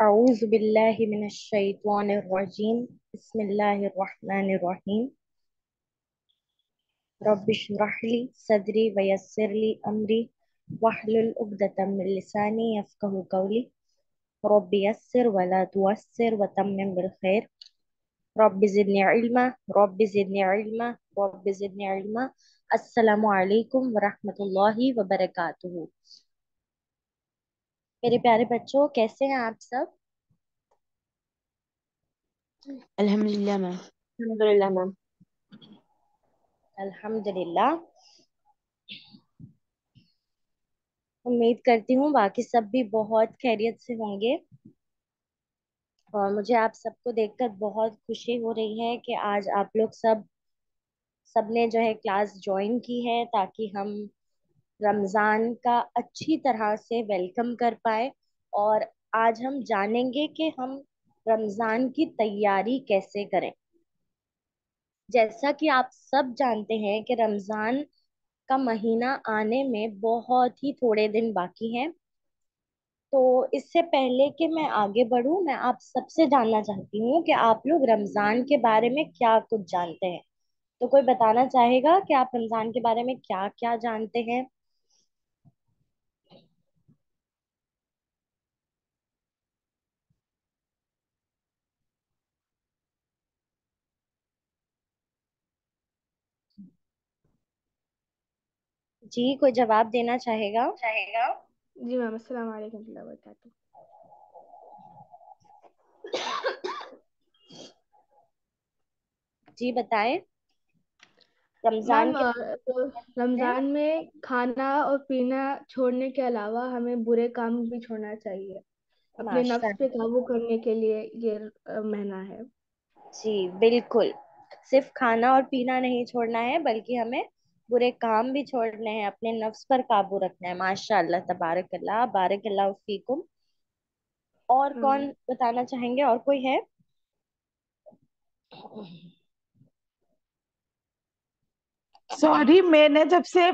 अऊज़ु बिल्लाहि मिनश शैतानिर रजीम। बिस्मिल्लाहिर रहमानिर रहीम। रब्बिश्रह ली सदरी व यस्सिर ली अमरी वहलुल उक़दतम मिन लिसानी यफ़क़हू क़ौली। रब्बि यस्सिर व ला तुअस्सिर व तम्मिम बिल खैर। Rabbi ज़िदनी इल्मा rabbi ज़िदनी इल्मा rabbi ज़िदनी इल्मा। अस्सलामु अलैकुम व रहमतुल्लाहि व बरकातुहू। मेरे प्यारे बच्चों, कैसे हैं आप सब? अल्हम्दुलिल्लाह मैम। अल्हम्दुलिल्लाह मैम। अल्हम्दुलिल्लाह। उम्मीद करती हूँ बाकी सब भी बहुत खैरियत से होंगे। और मुझे आप सबको देखकर बहुत खुशी हो रही है कि आज आप लोग सबने जो है क्लास ज्वाइन की है, ताकि हम रमज़ान का अच्छी तरह से वेलकम कर पाए। और आज हम जानेंगे कि हम रमज़ान की तैयारी कैसे करें। जैसा कि आप सब जानते हैं कि रमज़ान का महीना आने में बहुत ही थोड़े दिन बाकी हैं। तो इससे पहले कि मैं आगे बढ़ूं, मैं आप सबसे जानना चाहती हूँ कि आप लोग रमजान के बारे में क्या कुछ जानते हैं। तो कोई बताना चाहेगा कि आप रमजान के बारे में क्या क्या जानते हैं? जी, कोई जवाब देना चाहेगा? चाहेगा। जी मैम, अस्सलाम वालेकुम warahmatullahi wabarakatuh। जी बताएं। रमजान मैम के तो हैं। रमजान में खाना और पीना छोड़ने के अलावा हमें बुरे काम भी छोड़ना चाहिए। अपने नफ्स पे माशाल्लाह। काबू करने के लिए ये महीना है। जी बिल्कुल। सिर्फ खाना और पीना नहीं छोड़ना है, बल्कि हमें बुरे काम भी छोड़ने हैं, अपने नफ्स पर काबू रखना है। माशाल्लाह, तबारकल्लाह, बारकल्लाहु फीकुम। और कौन बताना चाहेंगे? और कोई है? सॉरी, मैंने जब से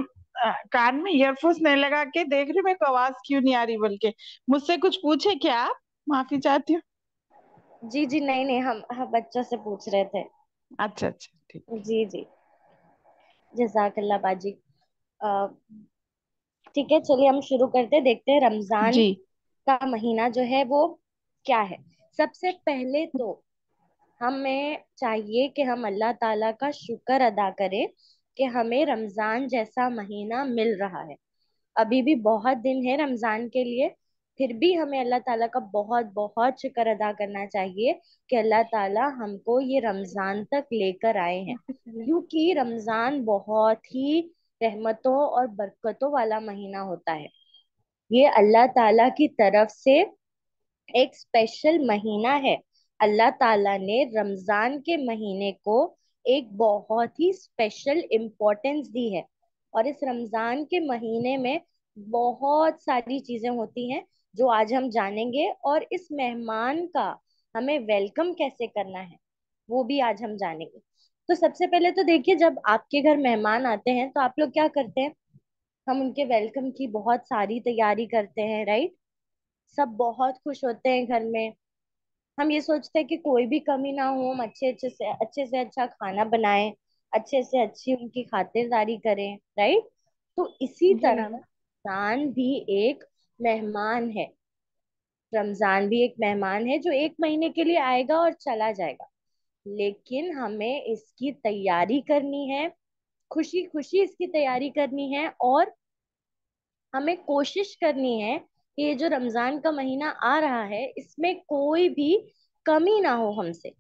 कान में ईयरफोन्स नहीं लगा के देख रही हूँ, मेरे को आवाज क्यों नहीं आ रही। बोल के मुझसे कुछ पूछे क्या आप? माफी चाहती हूँ। जी जी, नहीं नहीं, हम बच्चों से पूछ रहे थे। अच्छा अच्छा, ठीक। जी जी। जजाकल्ला बाजी। अ, ठीक है, चलिए हम शुरू करते हैं। देखते हैं रमजान जी। का महीना जो है वो क्या है। सबसे पहले तो हमें चाहिए कि हम अल्लाह ताला का शुक्र अदा करें कि हमें रमजान जैसा महीना मिल रहा है। अभी भी बहुत दिन है रमजान के लिए, फिर भी हमें अल्लाह ताला का बहुत बहुत शुक्र अदा करना चाहिए कि अल्लाह ताला हमको ये रमजान तक लेकर आए हैं। क्योंकि रमजान बहुत ही रहमतों और बरकतों वाला महीना होता है। ये अल्लाह ताला की तरफ से एक स्पेशल महीना है। अल्लाह ताला ने रमजान के महीने को एक बहुत ही स्पेशल इम्पोर्टेंस दी है। और इस रमजान के महीने में बहुत सारी चीजें होती हैं जो आज हम जानेंगे। और इस मेहमान का हमें वेलकम कैसे करना है वो भी आज हम जानेंगे। तो सबसे पहले तो देखिए, जब आपके घर मेहमान आते हैं तो आप लोग क्या करते हैं? हम उनके वेलकम की बहुत सारी तैयारी करते हैं, राइट? सब बहुत खुश होते हैं घर में। हम ये सोचते हैं कि कोई भी कमी ना हो, हम अच्छे से अच्छा खाना बनाएं, अच्छे से अच्छी उनकी खातिरदारी करें, राइट? तो इसी जी तरह मैम। रमजान भी एक मेहमान है। रमजान भी एक मेहमान है जो एक महीने के लिए आएगा और चला जाएगा। लेकिन हमें इसकी तैयारी करनी है, खुशी खुशी इसकी तैयारी करनी है। और हमें कोशिश करनी है कि ये जो रमजान का महीना आ रहा है इसमें कोई भी कमी ना हो हमसे।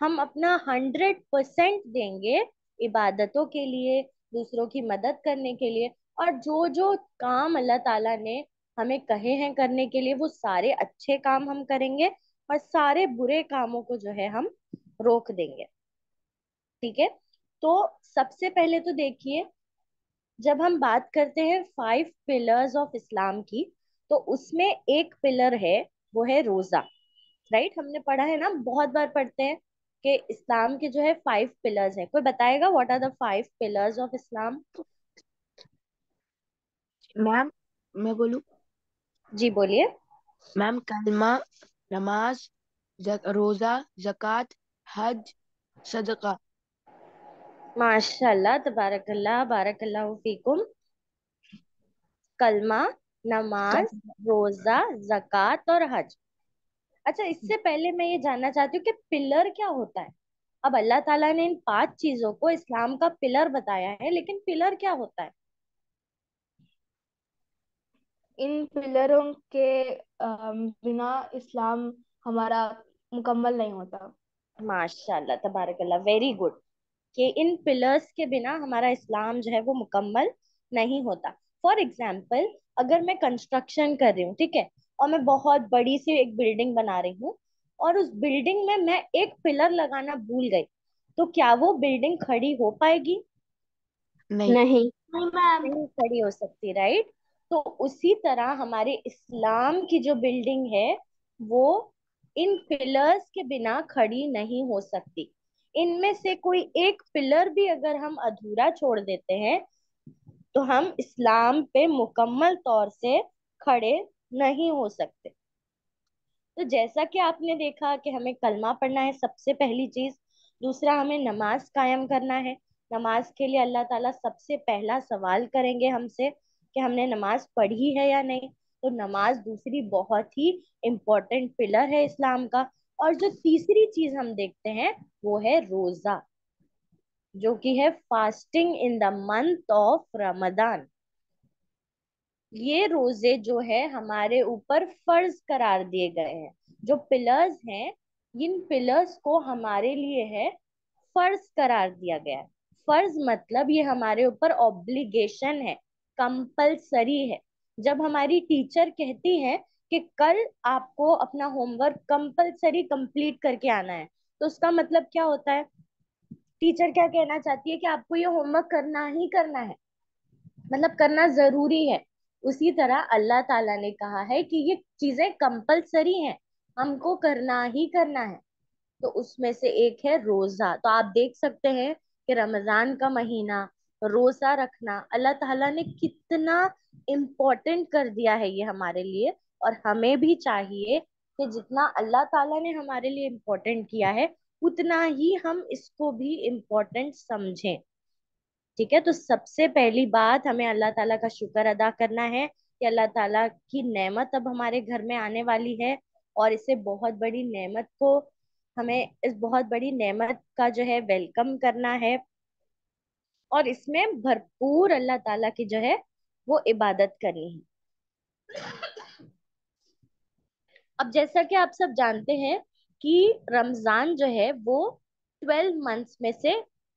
हम अपना 100% देंगे इबादतों के लिए, दूसरों की मदद करने के लिए। और जो जो काम अल्लाह ताला ने हमें कहे हैं करने के लिए, वो सारे अच्छे काम हम करेंगे। और सारे बुरे कामों को जो है हम रोक देंगे। ठीक है? तो सबसे पहले तो देखिए, जब हम बात करते हैं 5 पिलर्स ऑफ इस्लाम की, तो उसमें एक पिलर है, वो है रोजा। राइट? हमने पढ़ा है ना, बहुत बार पढ़ते हैं कि इस्लाम के जो है 5 पिलर्स है। कोई बताएगा what are the 5 pillars of Islam? Ma'am, मैं बोलूँ? जी बोलिए। मैम, कलमा, नमाज, रोजा, जक़ात, हज, सदका। माशाल्लाह, तबारकल्लाह, बारकल्लाहु फीकुम। कलमा, नमाज, रोजा, जक़ात और हज। अच्छा, इससे पहले मैं ये जानना चाहती हूँ कि पिलर क्या होता है। अब अल्लाह ताला ने इन 5 चीजों को इस्लाम का पिलर बताया है, लेकिन पिलर क्या होता है? इन पिलरों के बिना इस्लाम हमारा मुकम्मल नहीं होता। माशाल्लाह, तबारकल्लाह, वेरी गुड। कि इन पिलर्स के बिना हमारा इस्लाम जो है वो मुकम्मल नहीं होता। फॉर एग्जाम्पल, अगर मैं कंस्ट्रक्शन कर रही हूँ, ठीक है, और मैं बहुत बड़ी सी एक बिल्डिंग बना रही हूँ, और उस बिल्डिंग में मैं एक पिलर लगाना भूल गई, तो क्या वो बिल्डिंग खड़ी हो पाएगी? नहीं। नहीं। नहीं मैम। नहीं खड़ी हो सकती, राइट। तो उसी तरह हमारे इस्लाम की जो बिल्डिंग है वो इन पिलर्स के बिना खड़ी नहीं हो सकती। इनमें से कोई एक पिलर भी अगर हम अधूरा छोड़ देते हैं तो हम इस्लाम पे मुकम्मल तौर से खड़े नहीं हो सकते। तो जैसा कि आपने देखा कि हमें कलमा पढ़ना है सबसे पहली चीज, दूसरा हमें नमाज कायम करना है। नमाज के लिए अल्लाह ताला सबसे पहला सवाल करेंगे हमसे कि हमने नमाज पढ़ी है या नहीं। तो नमाज दूसरी बहुत ही इम्पोर्टेंट पिलर है इस्लाम का। और जो तीसरी चीज हम देखते हैं वो है रोजा, जो कि है fasting in the month of Ramadan. ये रोजे जो है हमारे ऊपर फर्ज करार दिए गए हैं। जो पिलर्स हैं, इन पिलर्स को हमारे लिए है फर्ज करार दिया गया है। फर्ज मतलब ये हमारे ऊपर ऑब्लिगेशन है, कंपलसरी है। जब हमारी टीचर कहती है कि कल आपको अपना होमवर्क कंपलसरी कंप्लीट करके आना है, तो उसका मतलब क्या होता है? टीचर क्या कहना चाहती है कि आपको ये होमवर्क करना ही करना है, मतलब करना जरूरी है। उसी तरह अल्लाह ताला ने कहा है कि ये चीजें कंपलसरी हैं, हमको करना ही करना है। तो उसमें से एक है रोजा। तो आप देख सकते हैं कि रमजान का महीना, रोजा रखना अल्लाह ताला ने कितना इम्पोर्टेंट कर दिया है ये हमारे लिए। और हमें भी चाहिए कि जितना अल्लाह ताला ने हमारे लिए इम्पोर्टेंट किया है उतना ही हम इसको भी इम्पोर्टेंट समझें। ठीक है, तो सबसे पहली बात हमें अल्लाह ताला का शुक्र अदा करना है कि अल्लाह ताला की नेमत अब हमारे घर में आने वाली है। और इसे बहुत बड़ी नेमत को, हमें इस बहुत बड़ी नेमत का जो है वेलकम करना है। और इसमें भरपूर अल्लाह ताला की जो है वो इबादत करनी है। अब जैसा कि आप सब जानते हैं कि रमजान जो है वो 12 मंथ्स में से,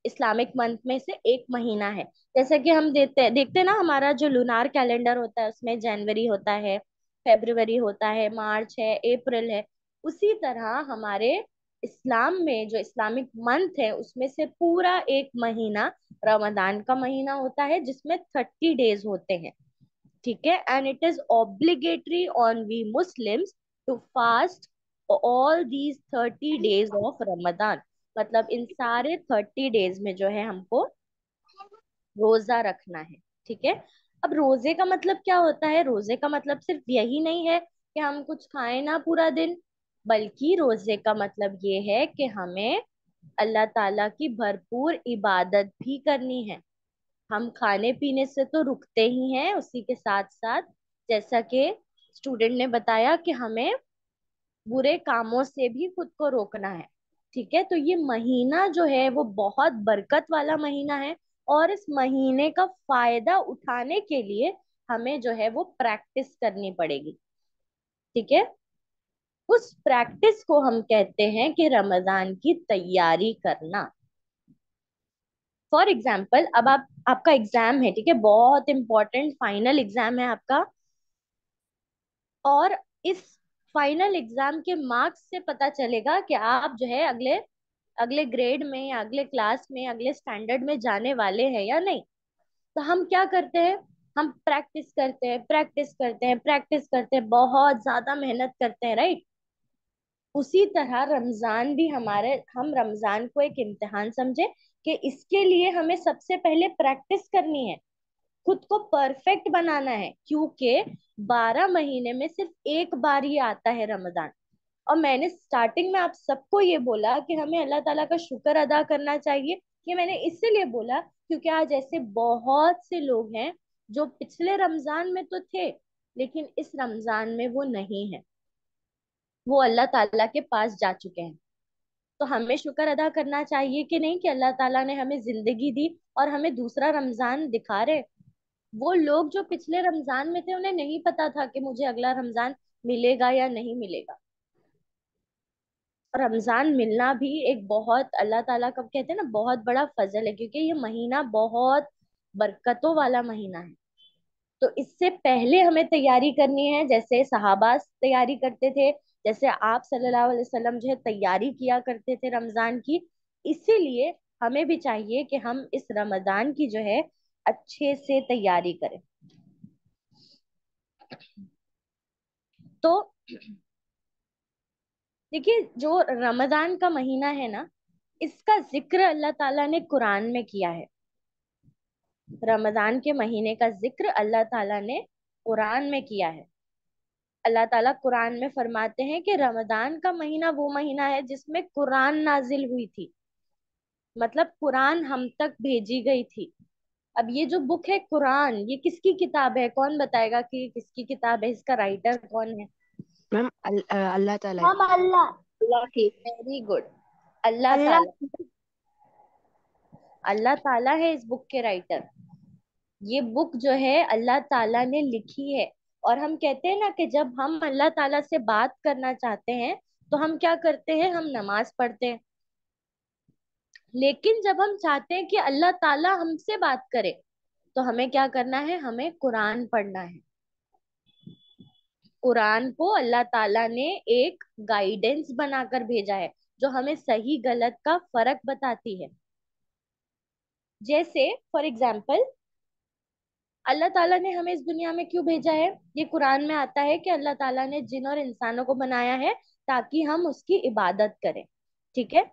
इस्लामिक मंथ में से एक महीना है। जैसा कि हम देखते हैं ना, हमारा जो लूनार कैलेंडर होता है उसमें जनवरी होता है, फेब्रुवरी होता है, मार्च है, अप्रैल है। उसी तरह हमारे इस्लाम में जो इस्लामिक मंथ है उसमें से पूरा एक महीना रमजान का महीना होता है, जिसमें 30 डेज होते हैं। ठीक है, and it is obligatory on we Muslims to fast all these 30 days of Ramadan. मतलब इन सारे 30 डेज में जो है हमको रोजा रखना है। ठीक है। अब रोजे का मतलब क्या होता है? रोजे का मतलब सिर्फ यही नहीं है कि हम कुछ खाएं ना पूरा दिन, बल्कि रोजे का मतलब ये है कि हमें अल्लाह ताला की भरपूर इबादत भी करनी है। हम खाने पीने से तो रुकते ही हैं, उसी के साथ साथ जैसा कि स्टूडेंट ने बताया कि हमें बुरे कामों से भी खुद को रोकना है। ठीक है, तो ये महीना जो है वो बहुत बरकत वाला महीना है। और इस महीने का फायदा उठाने के लिए हमें जो है वो प्रैक्टिस करनी पड़ेगी। ठीक है, उस प्रैक्टिस को हम कहते हैं कि रमजान की तैयारी करना। फॉर एग्जाम्पल, अब आपका एग्जाम है, ठीक है, बहुत इंपॉर्टेंट फाइनल एग्जाम है आपका। और इस फाइनल एग्जाम के मार्क्स से पता चलेगा कि आप जो है अगले अगले ग्रेड में या अगले क्लास में अगले स्टैंडर्ड में जाने वाले हैं या नहीं। तो हम क्या करते हैं? हम प्रैक्टिस करते हैं, प्रैक्टिस करते हैं, प्रैक्टिस करते हैं, बहुत ज्यादा मेहनत करते हैं, राइट। उसी तरह रमजान भी हमारे, हम रमजान को एक इम्तिहान समझे कि इसके लिए हमें सबसे पहले प्रैक्टिस करनी है, खुद को परफेक्ट बनाना है। क्योंकि 12 महीने में सिर्फ एक बार ही आता है रमजान। और मैंने स्टार्टिंग में आप सबको ये बोला कि हमें अल्लाह ताला का शुक्र अदा करना चाहिए। ये मैंने इसीलिए बोला क्योंकि आज ऐसे बहुत से लोग हैं जो पिछले रमजान में तो थे लेकिन इस रमजान में वो नहीं है, वो अल्लाह ताला के पास जा चुके हैं। तो हमें शुक्र अदा करना चाहिए कि नहीं कि अल्लाह ताला ने हमें जिंदगी दी और हमें दूसरा रमजान दिखा रहे। वो लोग जो पिछले रमजान में थे उन्हें नहीं पता था कि मुझे अगला रमजान मिलेगा या नहीं मिलेगा। रमजान मिलना भी एक बहुत अल्लाह ताला का कहते हैं ना बहुत बड़ा फजल है, क्योंकि ये महीना बहुत बरकतों वाला महीना है। तो इससे पहले हमें तैयारी करनी है, जैसे सहाबा तैयारी करते थे, जैसे आप सल्लल्लाहु अलैहि वसल्लम जो है तैयारी किया करते थे रमजान की। इसीलिए हमें भी चाहिए कि हम इस रमजान की जो है अच्छे से तैयारी करें। तो देखिए, जो रमजान का महीना है ना, इसका जिक्र अल्लाह ताला ने कुरान में किया है। रमजान के महीने का जिक्र अल्लाह ताला ने कुरान में किया है। अल्लाह ताला कुरान में फरमाते हैं कि रमजान का महीना वो महीना है जिसमें कुरान नाजिल हुई थी, मतलब कुरान हम तक भेजी गई थी। अब ये जो बुक है कुरान, ये किसकी किताब है? कौन बताएगा कि ये किसकी किताब है, इसका राइटर कौन है? मैम अल्लाह ताला है। हम अल्लाह अल्लाह की वेरी गुड, अल्लाह अल्लाह ताला। अल्लाह ताला है इस बुक के राइटर। ये बुक जो है अल्लाह ताला ने लिखी है। और हम कहते हैं ना कि जब हम अल्लाह ताला से बात करना चाहते हैं तो हम क्या करते हैं? हम नमाज पढ़ते हैं। लेकिन जब हम चाहते हैं कि अल्लाह ताला हमसे बात करे तो हमें क्या करना है? हमें कुरान पढ़ना है। कुरान को अल्लाह ताला ने एक गाइडेंस बनाकर भेजा है जो हमें सही गलत का फर्क बताती है। जैसे फॉर एग्जाम्पल, अल्लाह ताला ने हमें इस दुनिया में क्यों भेजा है? ये कुरान में आता है कि अल्लाह ताला ने जिन और इंसानों को बनाया है ताकि हम उसकी इबादत करें। ठीक है।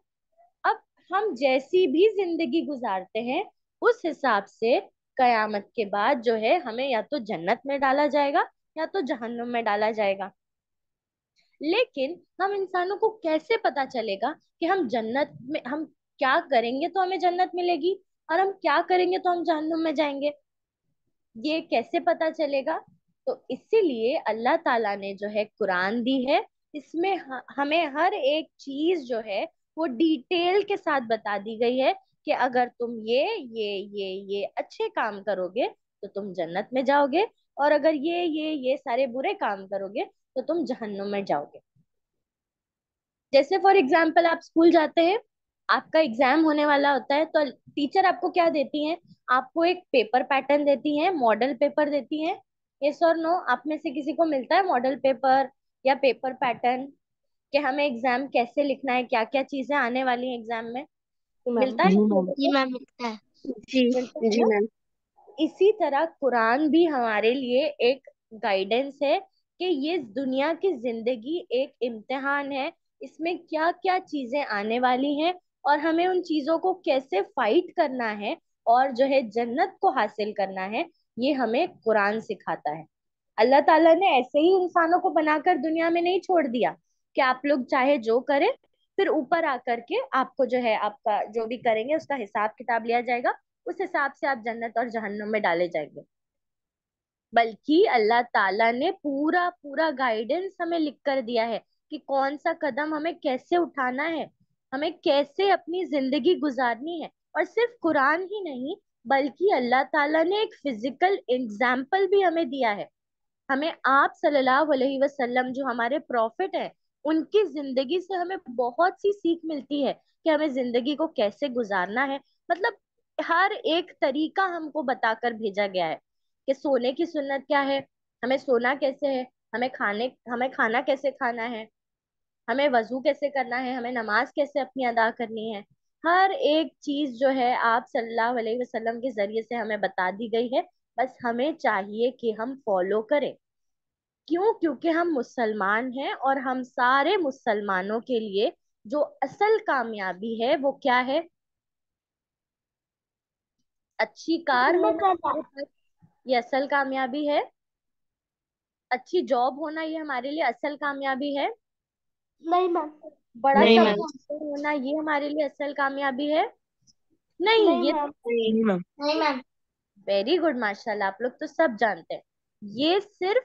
अब हम जैसी भी जिंदगी गुजारते हैं उस हिसाब से कयामत के बाद जो है हमें या तो जन्नत में डाला जाएगा या तो जहन्नुम में डाला जाएगा। लेकिन हम इंसानों को कैसे पता चलेगा कि हम जन्नत में हम क्या करेंगे तो हमें जन्नत मिलेगी और हम क्या करेंगे तो हम जहन्नुम में जाएंगे? ये कैसे पता चलेगा? तो इसीलिए अल्लाह ताला ने जो है कुरान दी है। इसमें हमें हर एक चीज जो है वो डिटेल के साथ बता दी गई है कि अगर तुम ये अच्छे काम करोगे तो तुम जन्नत में जाओगे, और अगर ये सारे बुरे काम करोगे तो तुम जहन्नुम में जाओगे। जैसे फॉर एग्जाम्पल, आप स्कूल जाते हैं, आपका एग्जाम होने वाला होता है, तो टीचर आपको क्या देती हैं? आपको एक पेपर पैटर्न देती हैं, मॉडल पेपर देती हैं। यस और नो? आप में से किसी को मिलता है मॉडल पेपर या पेपर पैटर्न कि हमें एग्जाम कैसे लिखना है, क्या क्या चीजें आने वाली हैं एग्जाम में? मैम। मिलता है जी आप मैम। लोगों जी को? मैम मिलता है। जी मिलता है जी ना? मैम। इसी तरह कुरान भी हमारे लिए एक गाइडेंस है कि ये दुनिया की जिंदगी एक इम्तिहान है। इसमें क्या क्या चीजें आने वाली हैं और हमें उन चीजों को कैसे फाइट करना है और जो है जन्नत को हासिल करना है, ये हमें कुरान सिखाता है। अल्लाह ताला ने ऐसे ही इंसानों को बनाकर दुनिया में नहीं छोड़ दिया कि आप लोग चाहे जो करें, फिर ऊपर आकर के आपको जो है आपका जो भी करेंगे उसका हिसाब किताब लिया जाएगा, उस हिसाब से आप जन्नत और जहन्नुम में डाले जाएंगे। बल्कि अल्लाह ताला ने पूरा पूरा गाइडेंस हमें लिख कर दिया है कि कौन सा कदम हमें कैसे उठाना है, हमें कैसे अपनी जिंदगी गुजारनी है। और सिर्फ कुरान ही नहीं, बल्कि अल्लाह ताला ने एक फिजिकल एग्जाम्पल भी हमें दिया है। हमें आप सल्लल्लाहु अलैहि वसल्लम जो हमारे प्रॉफिट हैं, उनकी जिंदगी से हमें बहुत सी सीख मिलती है कि हमें जिंदगी को कैसे गुजारना है। मतलब हर एक तरीका हमको बताकर भेजा गया है कि सोने की सुन्नत क्या है, हमें सोना कैसे है, हमें खाना कैसे खाना है, हमें वजू कैसे करना है, हमें नमाज कैसे अपनी अदा करनी है। हर एक चीज जो है आप सल्लल्लाहु अलैहि वसल्लम के जरिए से हमें बता दी गई है। बस हमें चाहिए कि हम फॉलो करें। क्यों? क्योंकि हम मुसलमान हैं और हम सारे मुसलमानों के लिए जो असल कामयाबी है वो क्या है? अच्छी कार जन्नत होना जाना। हमारे पास, ये असल कामयाबी है। अच्छी जॉब होना ये हमारे लिए असल कामयाबी है। नहीं मैम। बड़ा नहीं सब मैम। होना ये हमारे लिए असल कामयाबी है? नहीं, नहीं ये मैम। नहीं मैम। नहीं मैम। वेरी गुड, माशाल्लाह, आप लोग तो सब जानते हैं। ये सिर्फ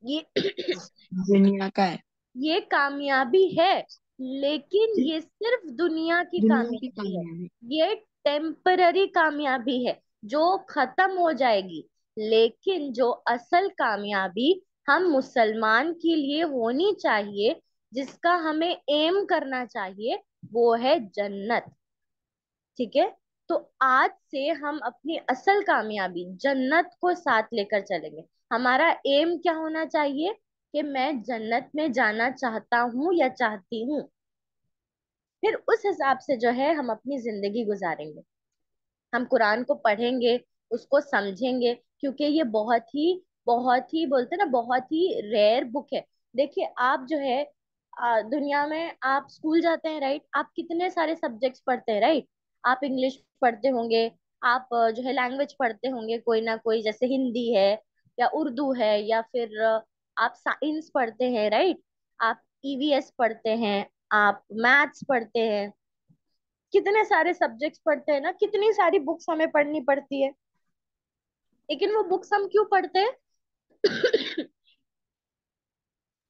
ये दुनिया का है। ये कामयाबी है, लेकिन ये सिर्फ दुनिया की दुनिया की कामयाबी है। कामयाबी। ये टेम्पररी कामयाबी है जो खत्म हो जाएगी। लेकिन जो असल कामयाबी हम मुसलमान के लिए होनी चाहिए, जिसका हमें एम करना चाहिए, वो है जन्नत। ठीक है? तो आज से हम अपनी असल कामयाबी जन्नत को साथ लेकर चलेंगे। हमारा एम क्या होना चाहिए कि मैं जन्नत में जाना चाहता हूँ या चाहती हूँ। फिर उस हिसाब से जो है हम अपनी जिंदगी गुजारेंगे। हम कुरान को पढ़ेंगे, उसको समझेंगे, क्योंकि ये बहुत ही बोलते हैं ना, बहुत ही रेयर बुक है। देखिए, आप जो है दुनिया में आप स्कूल जाते हैं, राइट? आप कितने सारे सब्जेक्ट्स पढ़ते हैं, राइट? आप इंग्लिश पढ़ते होंगे, आप जो है लैंग्वेज पढ़ते होंगे कोई ना कोई, जैसे हिंदी है या उर्दू है, या फिर आप साइंस पढ़ते हैं, राइट? आप ईवीएस पढ़ते हैं, आप मैथ्स पढ़ते हैं, कितने सारे सब्जेक्ट्स पढ़ते हैं ना, कितनी सारी बुक्स हमें पढ़नी पड़ती है। लेकिन वो बुक्स हम क्यों पढ़ते हैं?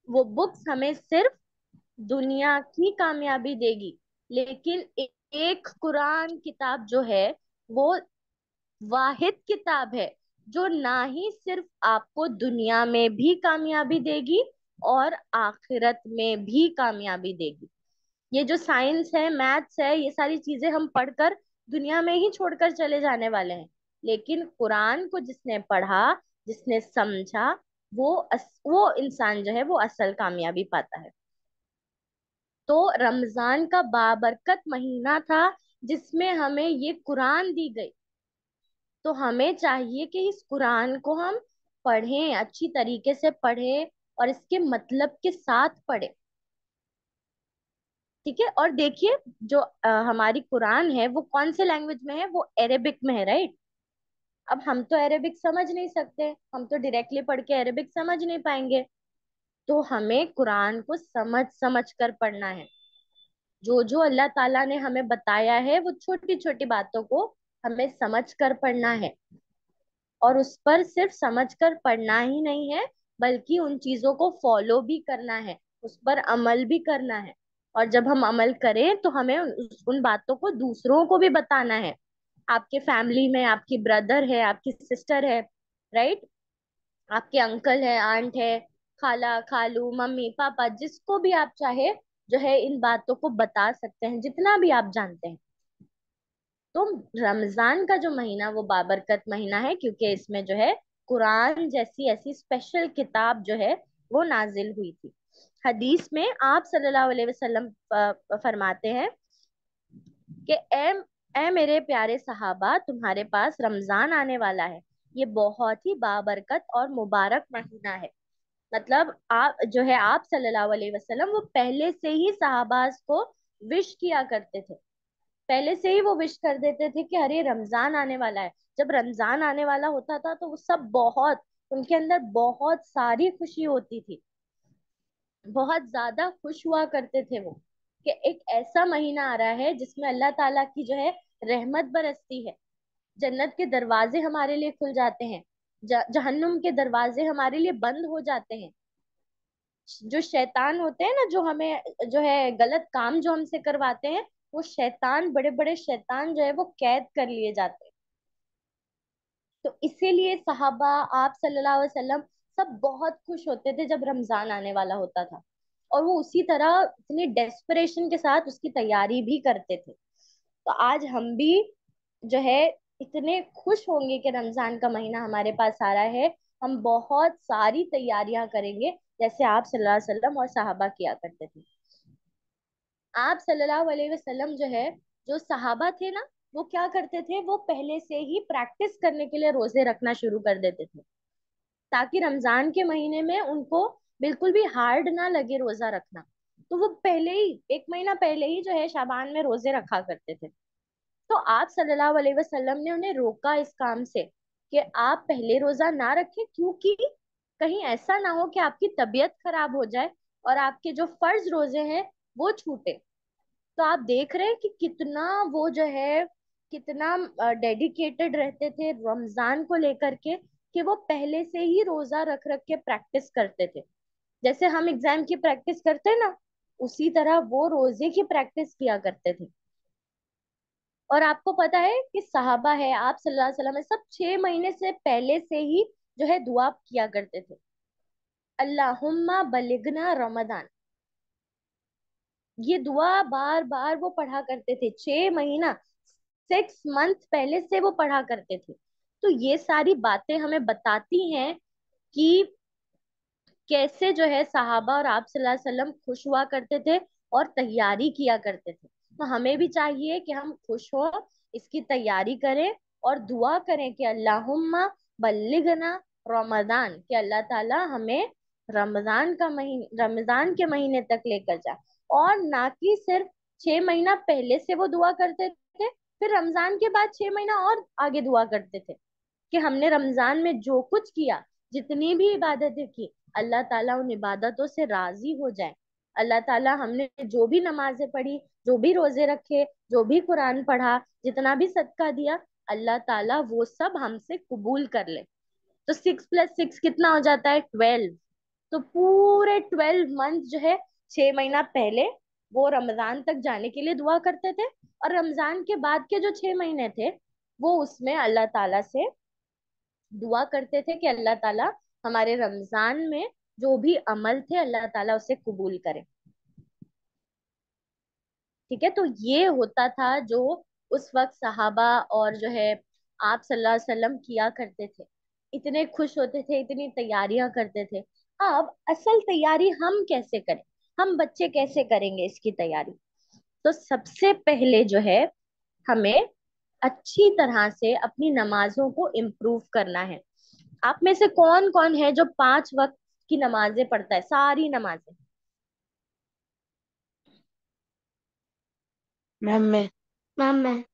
वो बुक्स हमें सिर्फ दुनिया की कामयाबी देगी, लेकिन एक कुरान किताब जो है, वो वाहिद किताब है जो ना ही सिर्फ आपको दुनिया में भी कामयाबी देगी और आखिरत में भी कामयाबी देगी। ये जो साइंस है, मैथ्स है, ये सारी चीजें हम पढ़कर दुनिया में ही छोड़कर चले जाने वाले हैं। लेकिन कुरान को जिसने पढ़ा, जिसने समझा, वो इंसान जो है वो असल कामयाबी पाता है। तो रमजान का बाबरकत महीना था जिसमें हमें ये कुरान दी गई। तो हमें चाहिए कि इस कुरान को हम पढ़ें, अच्छी तरीके से पढ़ें और इसके मतलब के साथ पढ़ें। ठीक है? और देखिए, जो हमारी कुरान है वो कौन से लैंग्वेज में है? वो अरेबिक में है, राइट? अब हम तो अरेबिक समझ नहीं सकते, हम तो डायरेक्टली पढ़ के अरेबिक समझ नहीं पाएंगे। तो हमें कुरान को समझ समझ कर पढ़ना है। जो अल्लाह ताला ने हमें बताया है, वो छोटी छोटी बातों को हमें समझ कर पढ़ना है। और उस पर सिर्फ समझ कर पढ़ना ही नहीं है, बल्कि उन चीजों को फॉलो भी करना है, उस पर अमल भी करना है। और जब हम अमल करें तो हमें उन बातों को दूसरों को भी बताना है। आपके फैमिली में आपकी ब्रदर है, आपकी सिस्टर है, राइट? आपके अंकल है, आंट है, खाला खालू, मम्मी पापा, जिसको भी आप चाहे जो है इन बातों को बता सकते हैं, जितना भी आप जानते हैं। तो रमजान का जो महीना वो बाबरकत महीना है, क्योंकि इसमें जो है कुरान जैसी ऐसी स्पेशल किताब जो है वो नाजिल हुई थी। हदीस में आप सल्लल्लाहु अलैहि वसल्लम फरमाते हैं कि ए मेरे प्यारे सहाबा, तुम्हारे पास रमजान आने वाला है। ये बहुत ही बाबरकत और मुबारक महीना है। मतलब आप जो है, आप सल्लल्लाहु अलैहि वसल्लम वो पहले से ही सहाबाज को विश किया करते थे। पहले से ही वो विश कर देते थे कि अरे रमजान आने वाला है। जब रमजान आने वाला होता था तो वो सब बहुत, उनके अंदर बहुत सारी खुशी होती थी, बहुत ज्यादा खुश हुआ करते थे वो, कि एक ऐसा महीना आ रहा है जिसमें अल्लाह ताला की जो है रहमत बरसती है। जन्नत के दरवाजे हमारे लिए खुल जाते हैं, जहन्नुम के दरवाजे हमारे लिए बंद हो जाते हैं। जो शैतान होते हैं ना, जो हमें जो है गलत काम जो हमसे करवाते हैं, वो शैतान, बड़े बड़े शैतान जो है वो कैद कर लिए जाते हैं। तो इसीलिए सहाबा, आप सल्लल्लाहु अलैहि वसल्लम, सब बहुत खुश होते थे जब रमजान आने वाला होता था। और वो उसी तरह इतनी डेस्परेशन के साथ उसकी तैयारी भी करते थे। तो आज हम भी जो है इतने खुश होंगे कि रमजान का महीना हमारे पास आ रहा है। हम बहुत सारी तैयारियां करेंगे, जैसे आप सल्लल्लाहु अलैहि वसल्लम और सहाबा किया करते थे। आप सल्लल्लाहु अलैहि वसल्लम जो है, जो सहाबा थे ना, वो क्या करते थे, वो पहले से ही प्रैक्टिस करने के लिए रोजे रखना शुरू कर देते थे, ताकि रमजान के महीने में उनको बिल्कुल भी हार्ड ना लगे रोजा रखना। तो वो पहले ही, एक महीना पहले ही जो है शाबान में रोजे रखा करते थे। तो आप सल्लल्लाहु अलैहि वसल्लम ने उन्हें रोका इस काम से कि आप पहले रोजा ना रखें, क्योंकि कहीं ऐसा ना हो कि आपकी तबीयत खराब हो जाए और आपके जो फर्ज रोजे हैं वो छूटे। तो आप देख रहे हैं कि कितना वो जो है, कितना डेडिकेटेड रहते थे रमजान को लेकर के, कि वो पहले से ही रोजा रख रख के प्रैक्टिस करते थे। जैसे हम एग्जाम की प्रैक्टिस करते हैं ना, उसी तरह वो रोजे की प्रैक्टिस किया करते थे। और आपको पता है कि सहाबा है, आप सल्लल्लाहु अलैहि वसल्लम है, सब 6 महीने से पहले से ही जो है दुआ किया करते थे, अल्लाहुम्मा बलिगना रमदान। ये दुआ बार बार वो पढ़ा करते थे, 6 महीना, 6 मंथ पहले से वो पढ़ा करते थे। तो ये सारी बातें हमें बताती हैं कि कैसे जो है सहाबा और आप सल्लल्लाहु अलैहि वसल्लम खुश हुआ करते थे और तैयारी किया करते थे। तो हमें भी चाहिए कि हम खुश हो, इसकी तैयारी करें और दुआ करें कि अल्लाहुम्मा बल्लिगना रमजान, कि अल्लाह ताला हमें रमजान के महीने तक लेकर जाए। और ना कि सिर्फ 6 महीना पहले से वो दुआ करते थे, फिर रमजान के बाद 6 महीना और आगे दुआ करते थे, कि हमने रमजान में जो कुछ किया, जितनी भी इबादतें की, अल्लाह ताला उन इबादतों से राजी हो जाए। अल्लाह ताला हमने जो भी नमाजें पढ़ी, जो भी रोजे रखे, जो भी कुरान पढ़ा, जितना भी सदका दिया, अल्लाह ताला वो सब हमसे कबूल कर ले। तो 6 + 6 कितना हो जाता है? 12। तो पूरे 12 मंथ जो है, 6 महीना पहले वो रमजान तक जाने के लिए दुआ करते थे, और रमजान के बाद के जो 6 महीने थे, वो उसमें अल्लाह ताला से दुआ करते थे कि अल्लाह ताला हमारे रमजान में जो भी अमल थे, अल्लाह ताला उसे कबूल करे। ठीक है, तो ये होता था जो उस वक्त सहाबा और जो है आप सल्लल्लाहु अलैहि वसल्लम किया करते थे। इतने खुश होते थे, इतनी तैयारियां करते थे। अब असल तैयारी हम कैसे करें, हम बच्चे कैसे करेंगे इसकी तैयारी? तो सबसे पहले जो है, हमें अच्छी तरह से अपनी नमाजों को इम्प्रूव करना है। आप में से कौन कौन है जो 5 वक्त की नमाजें पढ़ता है, सारी नमाजें? मैम मैं मैं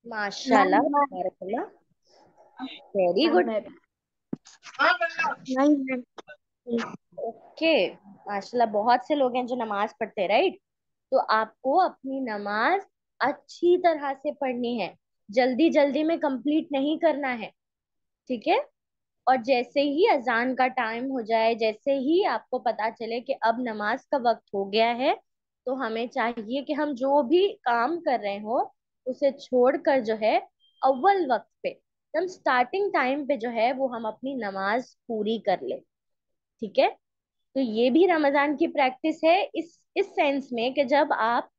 माशाल्लाह, बाराkallah, वेरी मैम गुड। मैं नहीं मैम ओके, माशाल्लाह, बहुत से लोग हैं जो नमाज पढ़ते हैं, राइट? तो आपको अपनी नमाज अच्छी तरह से पढ़नी है, जल्दी जल्दी में कंप्लीट नहीं करना है। ठीक है? और जैसे ही अजान का टाइम हो जाए, जैसे ही आपको पता चले कि अब नमाज का वक्त हो गया है, तो हमें चाहिए कि हम जो भी काम कर रहे हो उसे छोड़कर जो है, अव्वल वक्त पे, एकदम स्टार्टिंग टाइम पे जो है, वो हम अपनी नमाज पूरी कर ले। ठीक है? तो ये भी रमजान की प्रैक्टिस है, इस सेंस में कि जब आप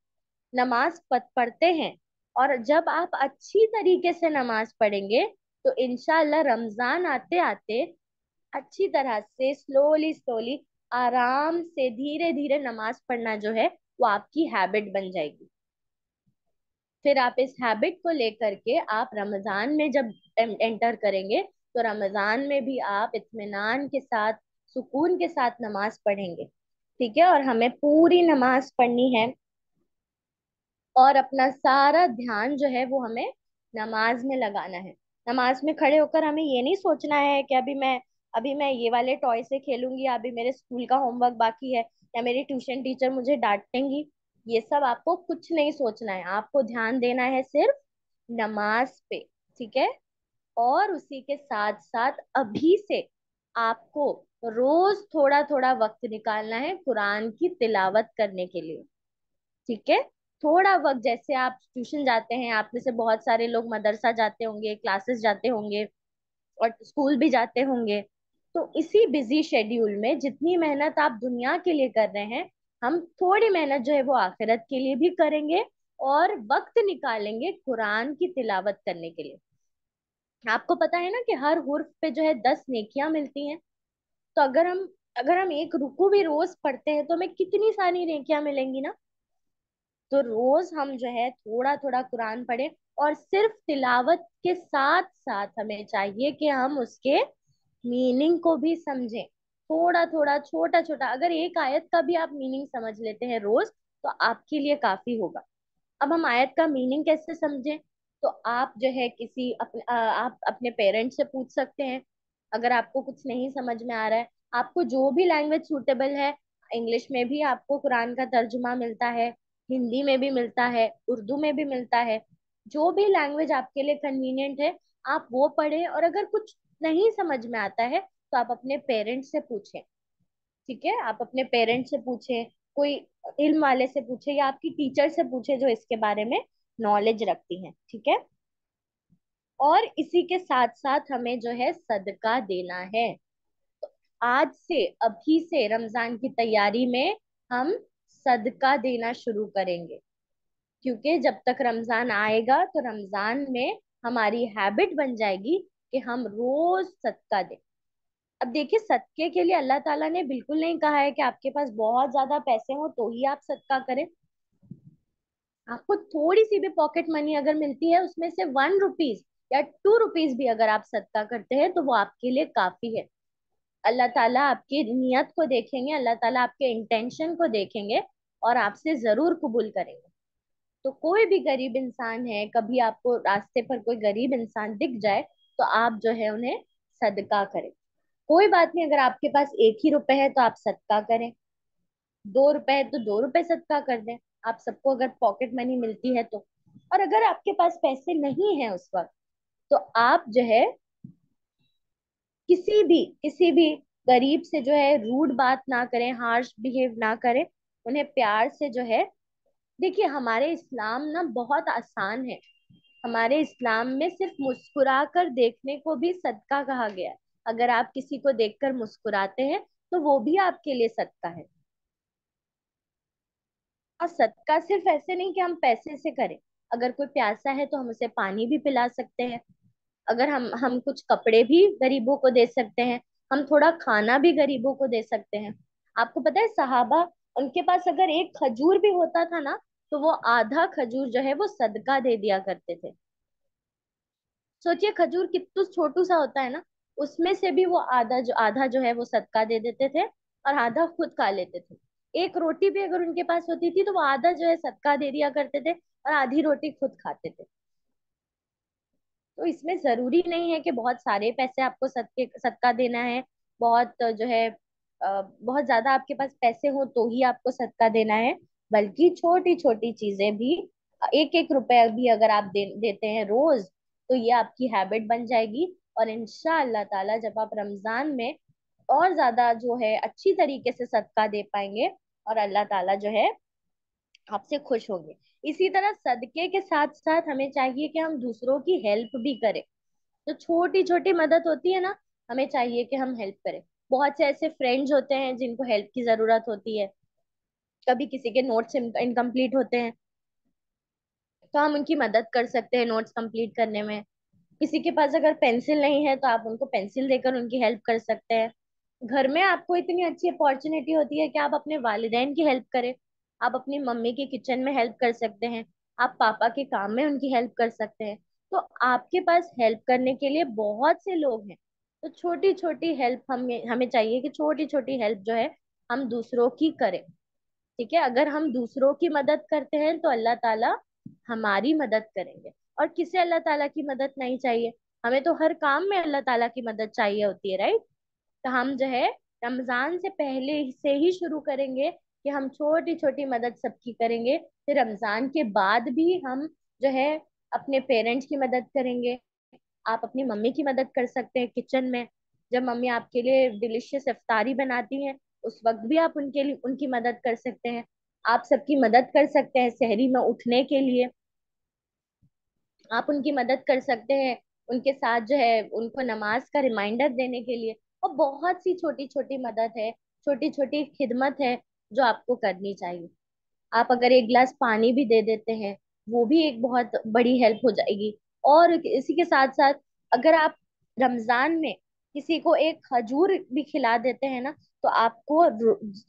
नमाज पढ़ते हैं, और जब आप अच्छी तरीके से नमाज पढ़ेंगे, तो इंशाल्लाह रमजान आते आते अच्छी तरह से स्लोली स्लोली, आराम से, धीरे धीरे नमाज पढ़ना जो है, वो आपकी हैबिट बन जाएगी। फिर आप इस हैबिट को लेकर के आप रमजान में जब एंटर करेंगे, तो रमजान में भी आप इत्मीनान के साथ, सुकून के साथ नमाज पढ़ेंगे। ठीक है? और हमें पूरी नमाज पढ़नी है, और अपना सारा ध्यान जो है वो हमें नमाज में लगाना है। नमाज में खड़े होकर हमें ये नहीं सोचना है कि अभी मैं ये वाले टॉय से खेलूंगी, या अभी मेरे स्कूल का होमवर्क बाकी है, या मेरी ट्यूशन टीचर मुझे डांटेंगी। ये सब आपको कुछ नहीं सोचना है, आपको ध्यान देना है सिर्फ नमाज पे। ठीक है? और उसी के साथ साथ अभी से आपको रोज थोड़ा थोड़ा वक्त निकालना है कुरान की तिलावत करने के लिए। ठीक है? थोड़ा वक्त, जैसे आप ट्यूशन जाते हैं, आप में से बहुत सारे लोग मदरसा जाते होंगे, क्लासेस जाते होंगे, और स्कूल भी जाते होंगे। तो इसी बिजी शेड्यूल में जितनी मेहनत आप दुनिया के लिए कर रहे हैं, हम थोड़ी मेहनत जो है वो आखिरत के लिए भी करेंगे, और वक्त निकालेंगे कुरान की तिलावत करने के लिए। आपको पता है ना कि हर हुर्फ पे जो है 10 नेकियां मिलती हैं। तो अगर हम एक रुकू भी रोज पढ़ते हैं, तो हमें कितनी सारी नेकियां मिलेंगी ना। तो रोज हम जो है थोड़ा थोड़ा कुरान पढ़े, और सिर्फ तिलावत के साथ साथ हमें चाहिए कि हम उसके मीनिंग को भी समझें। थोड़ा थोड़ा, छोटा छोटा, अगर एक आयत का भी आप मीनिंग समझ लेते हैं रोज, तो आपके लिए काफी होगा। अब हम आयत का मीनिंग कैसे समझें? तो आप जो है आप अपने पेरेंट्स से पूछ सकते हैं, अगर आपको कुछ नहीं समझ में आ रहा है। आपको जो भी लैंग्वेज सूटेबल है, इंग्लिश में भी आपको कुरान का तर्जुमा मिलता है, हिंदी में भी मिलता है, उर्दू में भी मिलता है। जो भी लैंग्वेज आपके लिए कन्वीनियंट है आप वो पढ़ें, और अगर कुछ नहीं समझ में आता है तो आप अपने पेरेंट्स से पूछें। ठीक है, आप अपने पेरेंट्स से पूछें, कोई इल्म वाले से पूछें, या आपकी टीचर से पूछें जो इसके बारे में नॉलेज रखती हैं। ठीक है, और इसी के साथ साथ हमें जो है सदका देना है। आज से, अभी से रमजान की तैयारी में हम सदका देना शुरू करेंगे, क्योंकि जब तक रमजान आएगा तो रमजान में हमारी हैबिट बन जाएगी कि हम रोज सदका दें। अब देखिए, सदके के लिए अल्लाह ताला ने बिल्कुल नहीं कहा है कि आपके पास बहुत ज्यादा पैसे हो तो ही आप सदका करें। आपको थोड़ी सी भी पॉकेट मनी अगर मिलती है, उसमें से 1 रुपीज या 2 रुपीज भी अगर आप सदका करते हैं तो वो आपके लिए काफी है। अल्लाह ताला आपकी नियत को देखेंगे, अल्लाह ताला आपके इंटेंशन को देखेंगे और आपसे जरूर कबूल करेंगे। तो कोई भी गरीब इंसान है, कभी आपको रास्ते पर कोई गरीब इंसान दिख जाए तो आप जो है उन्हें सदका करें। कोई बात नहीं, अगर आपके पास 1 ही रुपए है तो आप सदका करें, 2 रुपए है तो 2 रुपए सदका कर दें। आप सबको अगर पॉकेट मनी मिलती है तो। और अगर आपके पास पैसे नहीं है उस वक्त, तो आप जो है किसी भी गरीब से जो है रूड बात ना करें, हार्श बिहेव ना करें, उन्हें प्यार से जो है। देखिए, हमारे इस्लाम ना बहुत आसान है। हमारे इस्लाम में सिर्फ मुस्कुरा कर देखने को भी सदका कहा गया है। अगर आप किसी को देखकर मुस्कुराते हैं तो वो भी आपके लिए सदका है। और सदका सिर्फ ऐसे नहीं कि हम पैसे से करें। अगर कोई प्यासा है तो हम उसे पानी भी पिला सकते हैं। अगर हम कुछ कपड़े भी गरीबों को दे सकते हैं। हम थोड़ा खाना भी गरीबों को दे सकते हैं। आपको पता है, सहाबा, उनके पास अगर एक खजूर भी होता था ना, तो वो आधा खजूर जो है वो सदका दे दिया करते थे। सोचिए, खजूर कितना छोटू सा होता है ना, उसमें से भी वो आधा जो है वो सदका दे देते थे और आधा खुद खा लेते थे। एक रोटी भी अगर उनके पास होती थी तो वो आधा जो है सदका दे दिया करते थे और आधी रोटी खुद खाते थे। तो इसमें जरूरी नहीं है कि बहुत सारे पैसे आपको सदका देना है। बहुत जो है बहुत ज्यादा आपके पास पैसे हो तो ही आपको सदका देना है। बल्कि छोटी छोटी चीजें भी, 1-1 रुपए भी अगर आप देते हैं रोज, तो ये आपकी हैबिट बन जाएगी। और इंशाअल्लाह ताला जब आप रमजान में और ज्यादा जो है अच्छी तरीके से सदका दे पाएंगे, और अल्लाह ताला जो है आपसे खुश होंगे। इसी तरह सदके के साथ साथ हमें चाहिए कि हम दूसरों की हेल्प भी करें। जो छोटी छोटी मदद होती है ना, हमें चाहिए कि हम हेल्प करें। बहुत से ऐसे फ्रेंड्स होते हैं जिनको हेल्प की जरूरत होती है। कभी किसी के नोट्स इनकम्प्लीट होते हैं तो हम उनकी मदद कर सकते हैं नोट्स कंप्लीट करने में। किसी के पास अगर पेंसिल नहीं है तो आप उनको पेंसिल देकर उनकी हेल्प कर सकते हैं। घर में आपको इतनी अच्छी अपॉर्चुनिटी होती है कि आप अपने वालिदैन की हेल्प करें। आप अपनी मम्मी की किचन में हेल्प कर सकते हैं। आप पापा के काम में उनकी हेल्प कर सकते हैं। तो आपके पास हेल्प करने के लिए बहुत से लोग हैं। तो छोटी छोटी हेल्प हमें हमें चाहिए कि छोटी छोटी हेल्प जो है हम दूसरों की करें। ठीक है, अगर हम दूसरों की मदद करते हैं तो अल्लाह ताला हमारी मदद करेंगे। और किसे अल्लाह ताला की मदद नहीं चाहिए? हमें तो हर काम में अल्लाह ताला की मदद चाहिए होती है, राइट? तो हम जो है रमजान से पहले से ही शुरू करेंगे कि हम छोटी छोटी मदद सबकी करेंगे। फिर रमजान के बाद भी हम जो है अपने पेरेंट्स की मदद करेंगे। आप अपनी मम्मी की मदद कर सकते हैं किचन में। जब मम्मी आपके लिए डिलिशियस इफ्तारी बनाती हैं, उस वक्त भी आप उनके लिए उनकी मदद कर सकते हैं। आप सबकी मदद कर सकते हैं सहरी में उठने के लिए। आप उनकी मदद कर सकते हैं उनके साथ जो है उनको नमाज का रिमाइंडर देने के लिए। और बहुत सी छोटी छोटी मदद है, छोटी छोटी खिदमत है जो आपको करनी चाहिए। आप अगर एक गिलास पानी भी दे देते हैं, वो भी एक बहुत बड़ी हेल्प हो जाएगी। और इसी के साथ साथ अगर आप रमजान में किसी को एक खजूर भी खिला देते हैं ना, तो आपको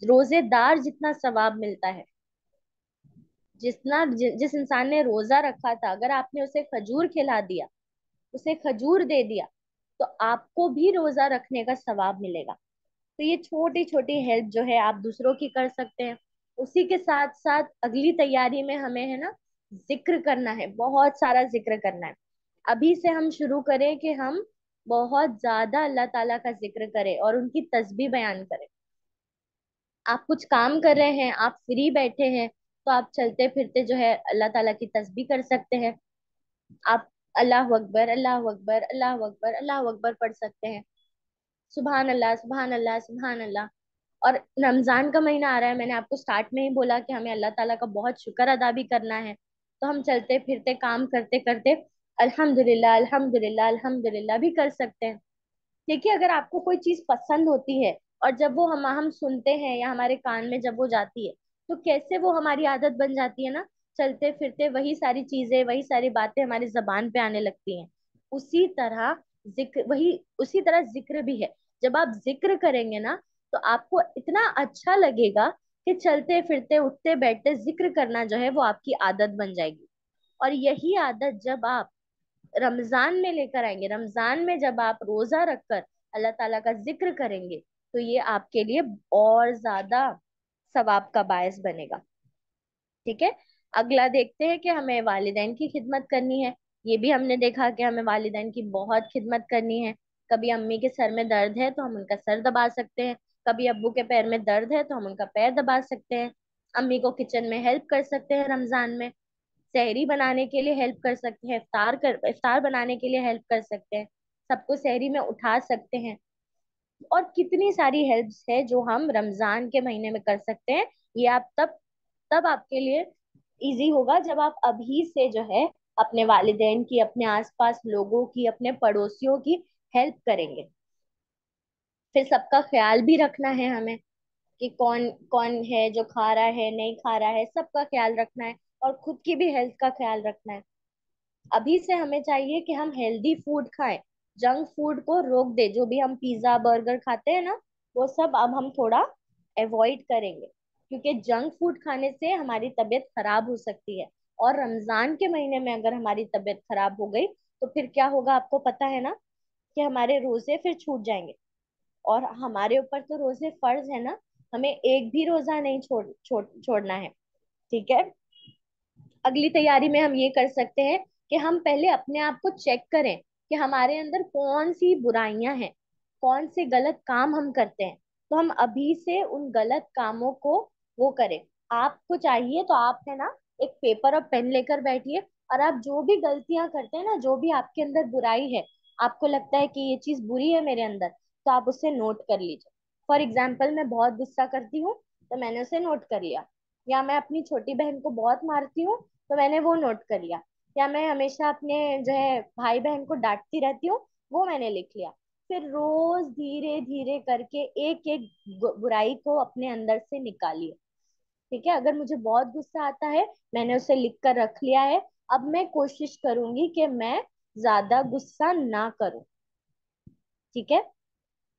रोजेदार जितना सवाब मिलता है। जिस इंसान ने रोजा रखा था, अगर आपने उसे खजूर खिला दिया, उसे खजूर दे दिया, तो आपको भी रोजा रखने का सवाब मिलेगा। तो ये छोटी छोटी हेल्प जो है आप दूसरों की कर सकते हैं। उसी के साथ साथ अगली तैयारी में हमें है ना जिक्र करना है, बहुत सारा जिक्र करना है। अभी से हम शुरू करें कि हम बहुत ज्यादा अल्लाह ताला का जिक्र करें और उनकी तस्बीह बयान करें। आप कुछ काम कर रहे हैं, आप फ्री बैठे हैं, तो आप चलते फिरते जो है अल्लाह ताला की तस्बीह कर सकते हैं। आप अल्लाह अकबर अल्लाह अकबर अल्लाह अकबर अल्लाह अकबर पढ़ सकते हैं। सुभान अल्लाह सुभान अल्लाह सुभान अल्लाह। और रमजान का महीना आ रहा है, मैंने आपको स्टार्ट में ही बोला कि हमें अल्लाह ताला का बहुत शुक्र अदा भी करना है। तो हम चलते फिरते काम करते करते अल्हम्दुलिल्लाह अल्हम्दुलिल्लाह अल्हम्दुलिल्लाह भी कर सकते हैं। देखिए, अगर आपको कोई चीज पसंद होती है और जब वो हम सुनते हैं या हमारे कान में जब वो जाती है, तो कैसे वो हमारी आदत बन जाती है ना। चलते फिरते वही सारी चीजें, वही सारी बातें हमारी जबान पे आने लगती हैं। उसी तरह उसी तरह जिक्र भी है। जब आप जिक्र करेंगे ना, तो आपको इतना अच्छा लगेगा कि चलते फिरते उठते बैठते जिक्र करना जो है वो आपकी आदत बन जाएगी। और यही आदत जब आप रमजान में लेकर आएंगे, रमजान में जब आप रोजा रखकर अल्लाह ताला का जिक्र करेंगे, तो ये आपके लिए और ज्यादा सवाब का बायस बनेगा। ठीक है। अगला देखते हैं कि हमें वालिदैन की खिदमत करनी है। ये भी हमने देखा कि हमें वालिदैन की बहुत खिदमत करनी है। कभी अम्मी के सर में दर्द है तो हम उनका सर दबा सकते हैं। कभी अब्बू के पैर में दर्द है तो हम उनका पैर दबा सकते हैं। अम्मी को किचन में हेल्प कर सकते हैं रमजान में। सहरी बनाने के लिए हेल्प कर सकते हैं, इफ्तार बनाने के लिए हेल्प कर सकते हैं। सबको सहरी में उठा सकते हैं। और कितनी सारी हेल्प्स है जो हम रमजान के महीने में कर सकते हैं। ये आप तब तब आपके लिए इजी होगा जब आप अभी से जो है अपने वालिदैन की, अपने आसपास लोगों की, अपने पड़ोसियों की हेल्प करेंगे। फिर सबका ख्याल भी रखना है हमें कि कौन कौन है जो खा रहा है नहीं खा रहा है, सबका ख्याल रखना है। और खुद की भी हेल्थ का ख्याल रखना है। अभी से हमें चाहिए कि हम हेल्दी फूड खाएं, जंक फूड को रोक दे। जो भी हम पिज्जा बर्गर खाते हैं ना, वो सब अब हम थोड़ा अवॉइड करेंगे, क्योंकि जंक फूड खाने से हमारी तबीयत खराब हो सकती है। और रमजान के महीने में अगर हमारी तबीयत खराब हो गई, तो फिर क्या होगा आपको पता है ना, कि हमारे रोजे फिर छूट जाएंगे। और हमारे ऊपर तो रोजे फर्ज है ना, हमें एक भी रोजा नहीं छोड़ना है। ठीक है। अगली तैयारी में हम ये कर सकते हैं कि हम पहले अपने आप को चेक करें कि हमारे अंदर कौन सी बुराइयां हैं, कौन से गलत काम हम करते हैं। तो हम अभी से उन गलत कामों को वो करें। आपको चाहिए तो आप है ना, एक पेपर और पेन लेकर बैठिए, और आप जो भी गलतियां करते हैं ना, जो भी आपके अंदर बुराई है, आपको लगता है कि ये चीज बुरी है मेरे अंदर, तो आप उसे नोट कर लीजिए। फॉर एग्जाम्पल, मैं बहुत गुस्सा करती हूँ, तो मैंने उसे नोट कर लिया। या मैं अपनी छोटी बहन को बहुत मारती हूँ, तो मैंने वो नोट कर लिया। या मैं हमेशा अपने जो है भाई बहन को डांटती रहती हूँ, वो मैंने लिख लिया। फिर रोज धीरे धीरे करके एक एक बुराई को अपने अंदर से निकालिए। ठीक है। अगर मुझे बहुत गुस्सा आता है, मैंने उसे लिख कर रख लिया है। अब मैं कोशिश करूंगी कि मैं ज्यादा गुस्सा ना करूं। ठीक है।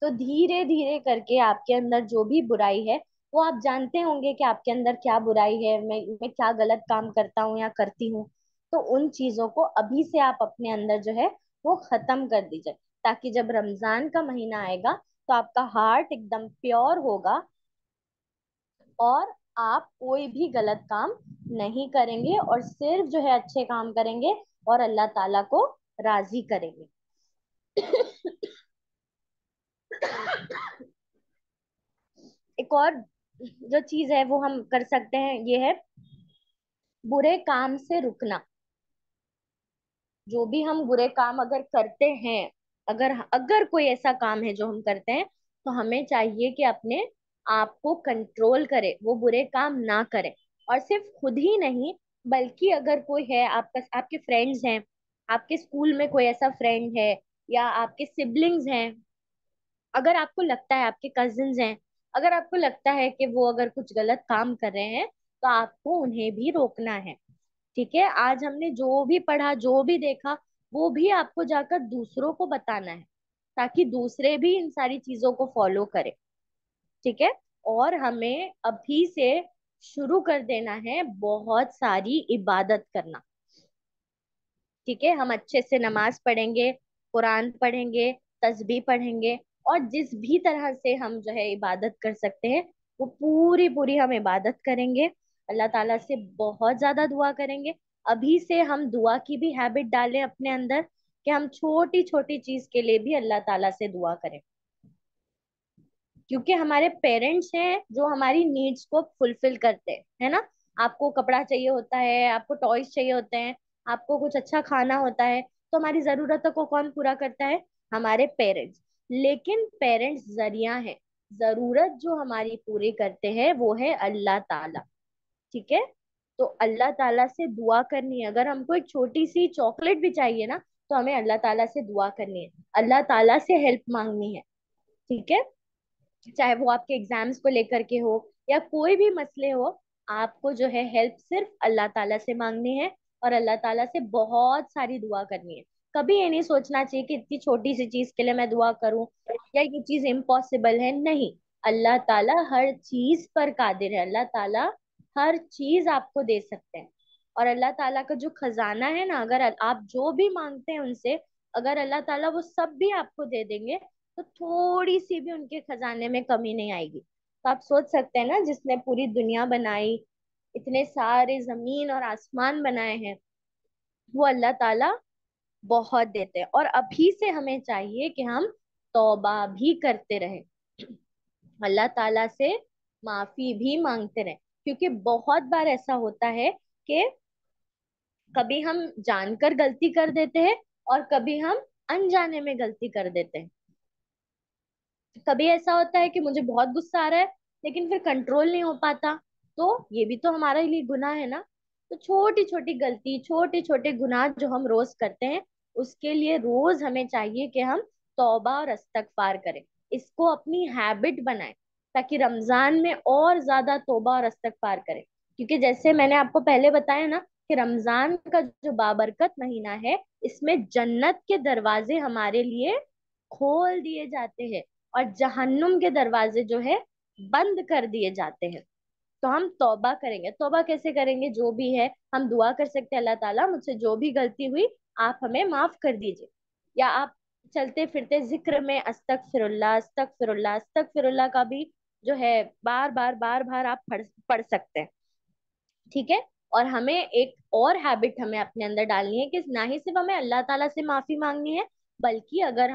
तो धीरे धीरे करके आपके अंदर जो भी बुराई है, वो आप जानते होंगे कि आपके अंदर क्या बुराई है, मैं क्या गलत काम करता हूँ या करती हूँ। तो उन चीजों को अभी से आप अपने अंदर जो है वो खत्म कर दीजिए, ताकि जब रमजान का महीना आएगा तो आपका हार्ट एकदम प्योर होगा, और आप कोई भी गलत काम नहीं करेंगे, और सिर्फ जो है अच्छे काम करेंगे और अल्लाह ताला को राजी करेंगे। एक और जो चीज है वो हम कर सकते हैं, ये है बुरे काम से रुकना। जो भी हम बुरे काम अगर करते हैं, अगर अगर कोई ऐसा काम है जो हम करते हैं, तो हमें चाहिए कि अपने आप को कंट्रोल करें, वो बुरे काम ना करें। और सिर्फ खुद ही नहीं, बल्कि अगर कोई है आपका, आपके फ्रेंड्स हैं, आपके स्कूल में कोई ऐसा फ्रेंड है, या आपके सिबलिंग्स हैं, अगर आपको लगता है, आपके कजिन्स हैं, अगर आपको लगता है कि वो अगर कुछ गलत काम कर रहे हैं, तो आपको उन्हें भी रोकना है। ठीक है। आज हमने जो भी पढ़ा, जो भी देखा, वो भी आपको जाकर दूसरों को बताना है, ताकि दूसरे भी इन सारी चीजों को फॉलो करें। ठीक है। और हमें अभी से शुरू कर देना है बहुत सारी इबादत करना। ठीक है। हम अच्छे से नमाज पढ़ेंगे, कुरान पढ़ेंगे, तस्बीह पढ़ेंगे, और जिस भी तरह से हम जो है इबादत कर सकते हैं, वो पूरी पूरी हम इबादत करेंगे। अल्लाह ताला से बहुत ज्यादा दुआ करेंगे। अभी से हम दुआ की भी हैबिट डालें अपने अंदर, कि हम छोटी छोटी चीज के लिए भी अल्लाह ताला से दुआ करें। क्योंकि हमारे पेरेंट्स हैं जो हमारी नीड्स को फुलफिल करते हैं, है ना। आपको कपड़ा चाहिए होता है, आपको टॉयज चाहिए होते हैं, आपको कुछ अच्छा खाना होता है, तो हमारी जरूरतों को कौन पूरा करता है? हमारे पेरेंट्स। लेकिन पेरेंट्स जरिया है, जरूरत जो हमारी पूरी करते हैं वो है अल्लाह ताला। ठीक है। तो अल्लाह ताला से दुआ करनी है। अगर हमको एक छोटी सी चॉकलेट भी चाहिए ना, तो हमें अल्लाह ताला से दुआ करनी है, अल्लाह ताला से हेल्प मांगनी है। ठीक है। चाहे वो आपके एग्जाम्स को लेकर के हो या कोई भी मसले हो, आपको जो है हेल्प सिर्फ अल्लाह ताला से मांगनी है और अल्लाह ताला से बहुत सारी दुआ करनी है। कभी ये नहीं सोचना चाहिए कि इतनी छोटी सी चीज के लिए मैं दुआ करूं या ये चीज इम्पॉसिबल है। नहीं, अल्लाह ताला हर चीज पर कादिर है, अल्लाह ताला हर चीज आपको दे सकते हैं। और अल्लाह ताला का जो खजाना है ना, अगर आप जो भी मांगते हैं उनसे, अगर अल्लाह ताला वो सब भी आपको दे देंगे, तो थोड़ी सी भी उनके खजाने में कमी नहीं आएगी। तो आप सोच सकते हैं ना, जिसने पूरी दुनिया बनाई, इतने सारे जमीन और आसमान बनाए हैं, वो अल्लाह ताला बहुत देते हैं। और अभी से हमें चाहिए कि हम तौबा भी करते रहें, अल्लाह ताला से माफी भी मांगते रहें। क्योंकि बहुत बार ऐसा होता है कि कभी हम जानकर गलती कर देते हैं और कभी हम अनजाने में गलती कर देते हैं। कभी ऐसा होता है कि मुझे बहुत गुस्सा आ रहा है लेकिन फिर कंट्रोल नहीं हो पाता, तो ये भी तो हमारे लिए गुनाह है ना। तो छोटी छोटी गलती, छोटे छोटे गुनाह जो हम रोज करते हैं, उसके लिए रोज हमें चाहिए कि हम तौबा और इस्तगफार करें, इसको अपनी हैबिट बनाएं, ताकि रमजान में और ज्यादा तौबा और इस्तगफार करें। क्योंकि जैसे मैंने आपको पहले बताया ना कि रमजान का जो बाबरकत महीना है, इसमें जन्नत के दरवाजे हमारे लिए खोल दिए जाते हैं और जहन्नुम के दरवाजे जो है बंद कर दिए जाते हैं। तो हम तौबा करेंगे। तौबा कैसे करेंगे? जो भी है हम दुआ कर सकते हैं, अल्लाह ताला मुझसे जो भी गलती हुई आप हमें माफ कर दीजिए। या आप चलते फिरते जिक्र में अस्तगफिरुल्लाह अस्तगफिरुल्लाह अस्तगफिरुल्लाह का भी जो है बार बार आप पढ़ सकते हैं। ठीक है। और हमें एक और हैबिट हमें अपने अंदर डालनी है कि ना ही सिर्फ हमें अल्लाह ताला से माफी मांगनी है, बल्कि अगर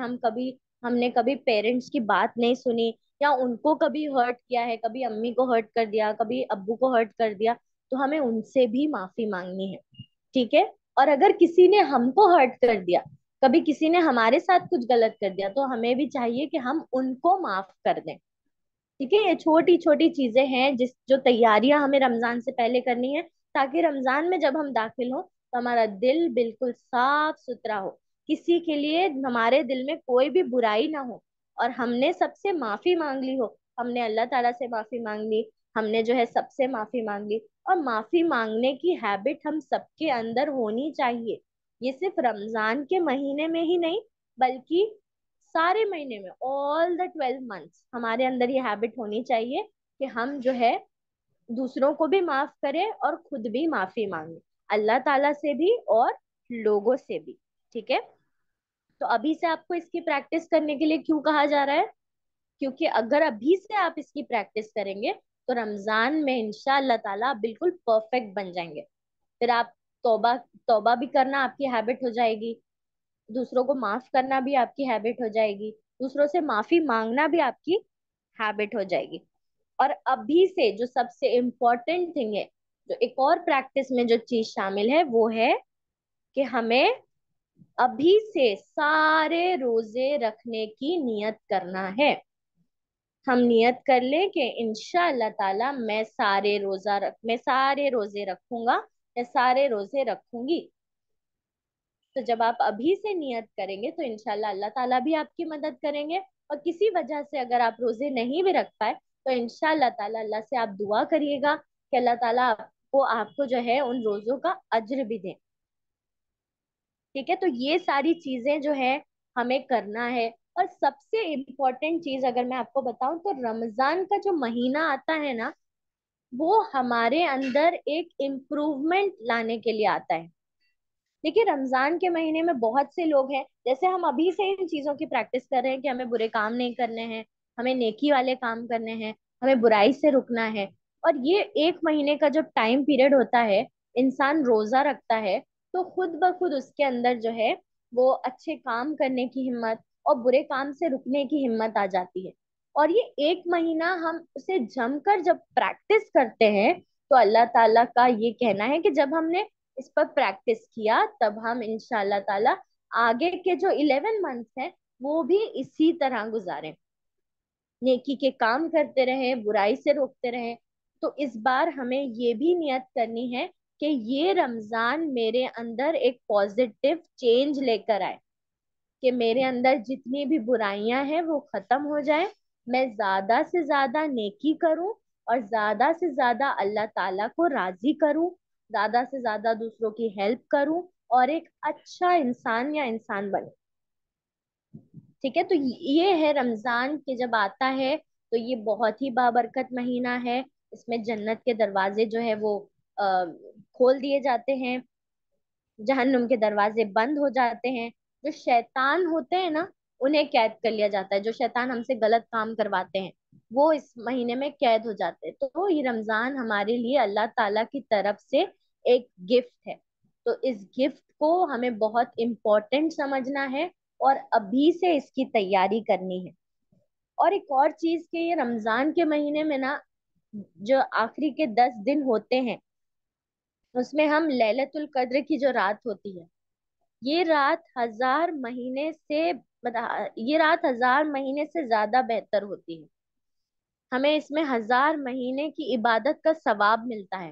हमने कभी पेरेंट्स की बात नहीं सुनी या उनको कभी हर्ट किया है, कभी अम्मी को हर्ट कर दिया, कभी अब्बू को हर्ट कर दिया, तो हमें उनसे भी माफी मांगनी है। ठीक है। और अगर किसी ने हमको हर्ट कर दिया, कभी किसी ने हमारे साथ कुछ गलत कर दिया, तो हमें भी चाहिए कि हम उनको माफ कर दें। ठीक है। ये छोटी छोटी चीजें हैं जिस जो तैयारियां हमें रमजान से पहले करनी है, ताकि रमजान में जब हम दाखिल हो तो हमारा दिल बिल्कुल साफ सुथरा हो, किसी के लिए हमारे दिल में कोई भी बुराई ना हो। और हमने सबसे माफी मांग ली हो, हमने अल्लाह ताला से माफी मांग ली, हमने जो है सबसे माफी मांग ली। और माफी मांगने की हैबिट हम सबके अंदर होनी चाहिए। ये सिर्फ रमजान के महीने में ही नहीं, बल्कि सारे महीने में, ऑल द 12 मंथ्स हमारे अंदर ये हैबिट होनी चाहिए कि हम जो है दूसरों को भी माफ करें और खुद भी माफी मांगे, अल्लाह ताला से भी और लोगों से भी। ठीक है। तो अभी से आपको इसकी प्रैक्टिस करने के लिए क्यों कहा जा रहा है? क्योंकि अगर अभी से आप इसकी प्रैक्टिस करेंगे तो रमजान में इंशाअल्लाह ताला आप बिल्कुल परफेक्ट बन जाएंगे। फिर आप तौबा तौबा भी करना आपकी हैबिट हो जाएगी, दूसरों को माफ करना भी आपकी हैबिट हो जाएगी, दूसरों से माफी मांगना भी आपकी हैबिट हो जाएगी। और अभी से जो सबसे इम्पोर्टेंट थिंग है, जो एक और प्रैक्टिस में जो चीज शामिल है, वो है कि हमें अभी से सारे रोजे रखने की नियत करना है। हम नियत कर लें कि इंशाअल्लाह ताला मैं सारे रोजे रखूंगा या सारे रोजे रखूंगी। तो जब आप अभी से नियत करेंगे तो इंशाल्लाह अल्लाह ताला भी आपकी मदद करेंगे। और किसी वजह से अगर आप रोजे नहीं भी रख पाए, तो इंशाल्लाह ताला अल्लाह से आप दुआ करिएगा कि अल्लाह ताला आपको जो है उन रोजों का अज्र भी दे। ठीक है। तो ये सारी चीजें जो है हमें करना है। और सबसे इम्पोर्टेंट चीज अगर मैं आपको बताऊं, तो रमजान का जो महीना आता है ना, वो हमारे अंदर एक इम्प्रूवमेंट लाने के लिए आता है। देखिए, रमजान के महीने में बहुत से लोग हैं, जैसे हम अभी से इन चीजों की प्रैक्टिस कर रहे हैं कि हमें बुरे काम नहीं करने हैं, हमें नेकी वाले काम करने हैं, हमें बुराई से रुकना है। और ये एक महीने का जो टाइम पीरियड होता है, इंसान रोजा रखता है, तो खुद ब खुद उसके अंदर जो है वो अच्छे काम करने की हिम्मत और बुरे काम से रुकने की हिम्मत आ जाती है। और ये एक महीना हम उसे जमकर जब प्रैक्टिस करते हैं, तो अल्लाह ताला का ये कहना है कि जब हमने इस पर प्रैक्टिस किया तब हम इंशाल्लाह ताला आगे के जो 11 मंथ्स हैं वो भी इसी तरह गुजारें, नेकी के काम करते रहे, बुराई से रोकते रहे। तो इस बार हमें ये भी नियत करनी है कि ये रमजान मेरे अंदर एक पॉजिटिव चेंज लेकर आए, कि मेरे अंदर जितनी भी बुराइयां हैं वो खत्म हो जाए, मैं ज्यादा से ज्यादा नेकी करूं और ज्यादा से ज्यादा अल्लाह ताला को राजी करूं, ज्यादा से ज्यादा दूसरों की हेल्प करूं और एक अच्छा इंसान या इंसान बनूं। ठीक है, तो ये है रमजान के जब आता है तो ये बहुत ही बाबरकत महीना है। इसमें जन्नत के दरवाजे जो है वो अ, खोल दिए जाते हैं, जहन्नुम के दरवाजे बंद हो जाते हैं। जो शैतान होते हैं ना, उन्हें कैद कर लिया जाता है। जो शैतान हमसे गलत काम करवाते हैं वो इस महीने में कैद हो जाते हैं। तो ये रमजान हमारे लिए अल्लाह ताला की तरफ से एक गिफ्ट है। तो इस गिफ्ट को हमें बहुत इम्पोर्टेंट समझना है और अभी से इसकी तैयारी करनी है। और एक और चीज के, ये रमजान के महीने में ना जो आखिरी के 10 दिन होते हैं उसमें हम लैलतुल कद्र की जो रात होती है, ये रात हजार महीने से ये रात हजार महीने से ज्यादा बेहतर होती है। हमें इसमें हजार महीने की इबादत का सवाब मिलता है।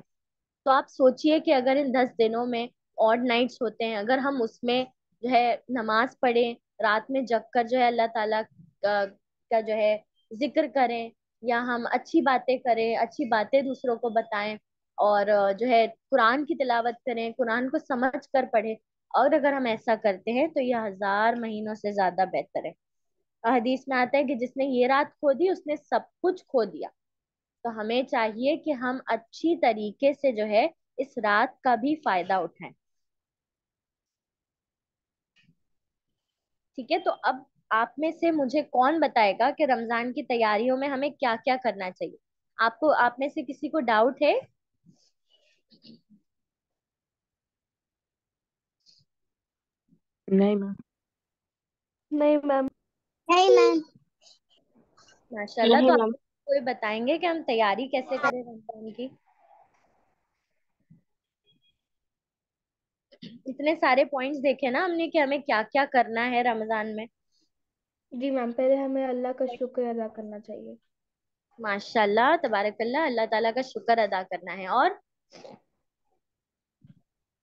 तो आप सोचिए कि अगर इन 10 दिनों में ऑड नाइट्स होते हैं, अगर हम उसमें जो है नमाज पढ़ें, रात में जगकर जो है अल्लाह ताला का जो है जिक्र करें, या हम अच्छी बातें करें, अच्छी बातें दूसरों को बताएं, और जो है कुरान की तिलावत करें, कुरान को समझ कर पढ़ें, और अगर हम ऐसा करते हैं तो यह हजार महीनों से ज्यादा बेहतर है। हदीस में आता है कि जिसने ये रात खो दी उसने सब कुछ खो दिया। तो हमें चाहिए कि हम अच्छी तरीके से जो है इस रात का भी फायदा उठाएं। ठीक है, तो अब आप में से मुझे कौन बताएगा कि रमजान की तैयारियों में हमें क्या क्या करना चाहिए? आपको, आप में से किसी को डाउट है? नहीं मैम। नहीं मैम। नहीं मैम। माशाल्लाह। नहीं तो मैम। आप कोई बताएंगे कि हम तैयारी कैसे करें रमजान की? इतने सारे पॉइंट्स देखे ना हमने कि हमें क्या क्या करना है रमजान में। जी मैम, पहले हमें अल्लाह का शुक्र अदा करना चाहिए। माशाल्लाह तबारकल्लाह, अल्लाह ताला का शुक्र अदा करना है। और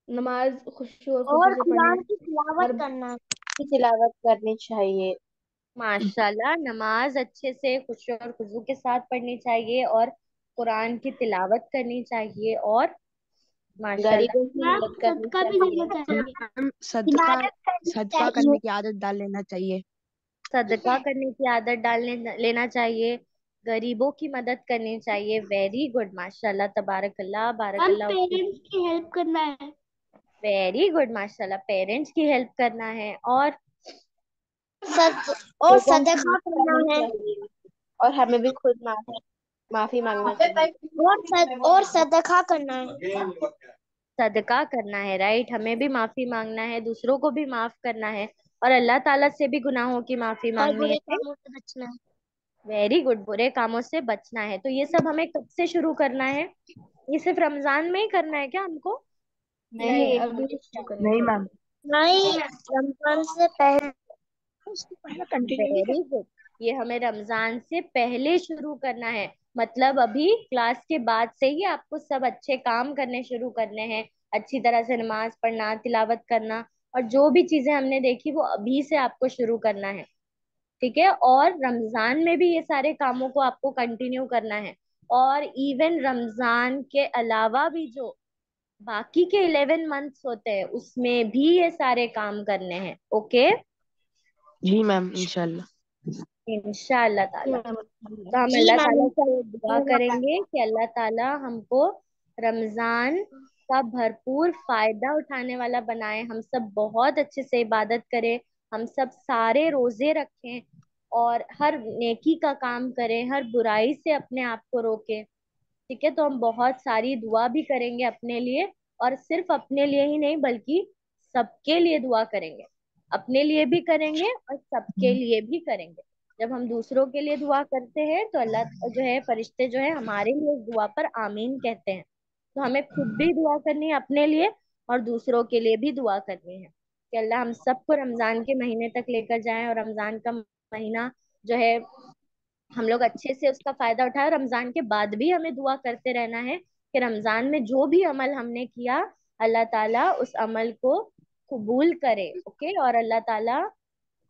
नमाज खुशी और खुशी और से पढ़नी कुरान की है। तिलावत हर करना। की तिलावत करनी चाहिए। माशाल्लाह नमाज अच्छे से खुशी और खुजू के साथ पढ़नी चाहिए, और कुरान की तिलावत करनी चाहिए, और माशाल्लाह गरीबों की मैम मदद करनी सदका भी चाहिए। देना चाहिए। मैम सदका इबादत करनी सदका चाहिए। करने की आदत डाल लेना चाहिए। सदका करने की आदत डालने लेना चाहिए, गरीबों की मदद करनी चाहिए। वेरी गुड, माशाल्लाह तबारकल्लाह मैम बारकल्लाह। पेरेंट्स की हेल्प करना है। वेरी गुड, माशाल्लाह पेरेंट्स की हेल्प करना है। और सद और लोगों की सदका मदद करना करनी है। चाहिए और हमें भी खुद माफी मांगना चाहिए। और सदका करना है। सदका करना है, राइट। हमें भी माफी मांगना है, दूसरों को भी माफ करना है, और अल्लाह ताला से भी गुनाहों की माफी और मांगनी बुरे है। कामों से बचना है। वेरी गुड, बुरे कामों से बचना है। तो ये सब हमें कब से शुरू करना है? ये सिर्फ रमजान में ही करना है क्या हमको? नहीं, नहीं अभी से शुरू करना नहीं चाहिए। मैम। नहीं, रमजान से पहले। उसको पहले कंटिन्यू भी कर। वेरी गुड, ये हमें रमजान से पहले शुरू करना है। मतलब अभी क्लास के बाद से ही आपको सब अच्छे काम करने शुरू करने हैं, अच्छी तरह से नमाज पढ़ना, तिलावत करना, और जो भी चीजें हमने देखी वो अभी से आपको शुरू करना है। ठीक है, और रमजान में भी ये सारे कामों को आपको कंटिन्यू करना है। और इवन रमजान के अलावा भी जो बाकी के 11 मंथ्स होते हैं उसमें भी ये सारे काम करने हैं। ओके, जी मैम इंशाल्लाह। इंशाअल्लाह जी ताला। मैम। तो हम जी अल्लाह मैम ताला से दुआ इंशाल्लाह। करेंगे कि अल्लाह ताला हमको रमजान का भरपूर फायदा उठाने वाला बनाए, हम सब बहुत अच्छे से इबादत करें, हम सब सारे रोजे रखें, और हर नेकी का काम करें, हर बुराई से अपने आप को रोकें। ठीक है, तो हम बहुत सारी दुआ भी करेंगे अपने लिए, और सिर्फ अपने लिए ही नहीं बल्कि सबके लिए दुआ करेंगे। अपने लिए भी करेंगे और सबके लिए भी करेंगे। जब हम दूसरों के लिए दुआ करते हैं तो अल्लाह जो है, फरिश्ते जो है हमारे लिए उस दुआ पर आमीन कहते हैं। तो हमें खुद भी दुआ करनी है अपने लिए, और दूसरों के लिए भी दुआ करनी है कि अल्लाह हम सबको रमजान के महीने तक लेकर जाए, और रमजान का महीना जो है हम लोग अच्छे से उसका फायदा उठाए। रमजान के बाद भी हमें दुआ करते रहना है कि रमजान में जो भी अमल हमने किया, अल्लाह ताला उस अमल को कबूल करे। ओके, और अल्लाह ताला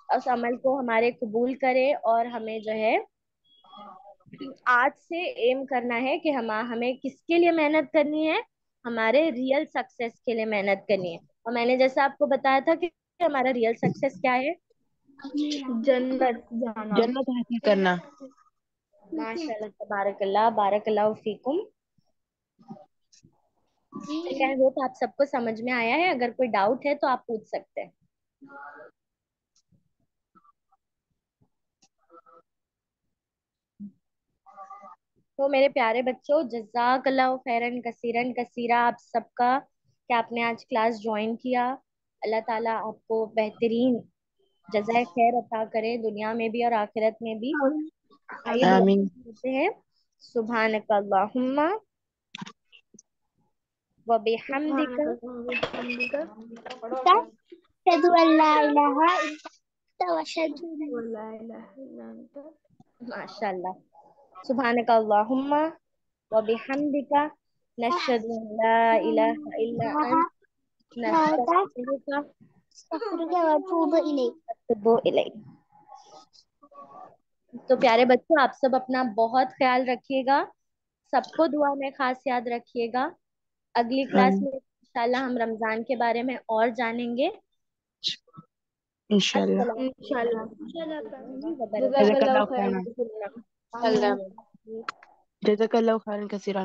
उस अमल को हमारे कबूल करे, और हमें जो है आज से एम करना है कि हम हमें किसके लिए मेहनत करनी है, हमारे रियल सक्सेस के लिए मेहनत करनी है। और मैंने जैसा आपको बताया था कि हमारा रियल सक्सेस क्या है, जन्नत जाना। जन्नत हासिल करना। माशाल्लाह, तबारकल्लाह, बारकल्लाहु फीकुम। आई होप आप सबको समझ में आया है। अगर कोई डाउट है तो आप पूछ सकते हैं। तो मेरे प्यारे बच्चों, जज़ाकल्लाहु खैरन कसीरन कसीरा आप सबका कि आपने आज क्लास ज्वाइन किया। अल्लाह ताला आपको बेहतरीन जज़ाए खैर अता करे, दुनिया में भी और आखिरत में भी। आइए दुआ आमीन। करते हैं। सुभानकल्लाहुम्मा व बिहम्दिका अशहदु अल्ला इलाहा इल्लल्लाह व अशहदु माशाल्लाह। सुभानकल्लाहुम्मा व बिहम्दिका नशहदु अन ला इलाहा इल्ला अन्ना अंत नस्तगफिरुका अस्तगफिरुका व अतूबु इलैक। व अतूबु इलैक। तो प्यारे बच्चों, आप सब अपना बहुत ख्याल रखिएगा, सबको दुआ में खास याद रखिएगा। अगली क्लास में इंशाल्लाह हम रमजान के बारे में और जानेंगे। इंशाल्लाह। अस्सलाम इंशाल्लाह। वालेकुम व बरकातहू। जज़ाकल्लाहु जज़ाकल्लाहु खैरन। खैरन। जज़ाकल्लाहु खैरन कसीरा।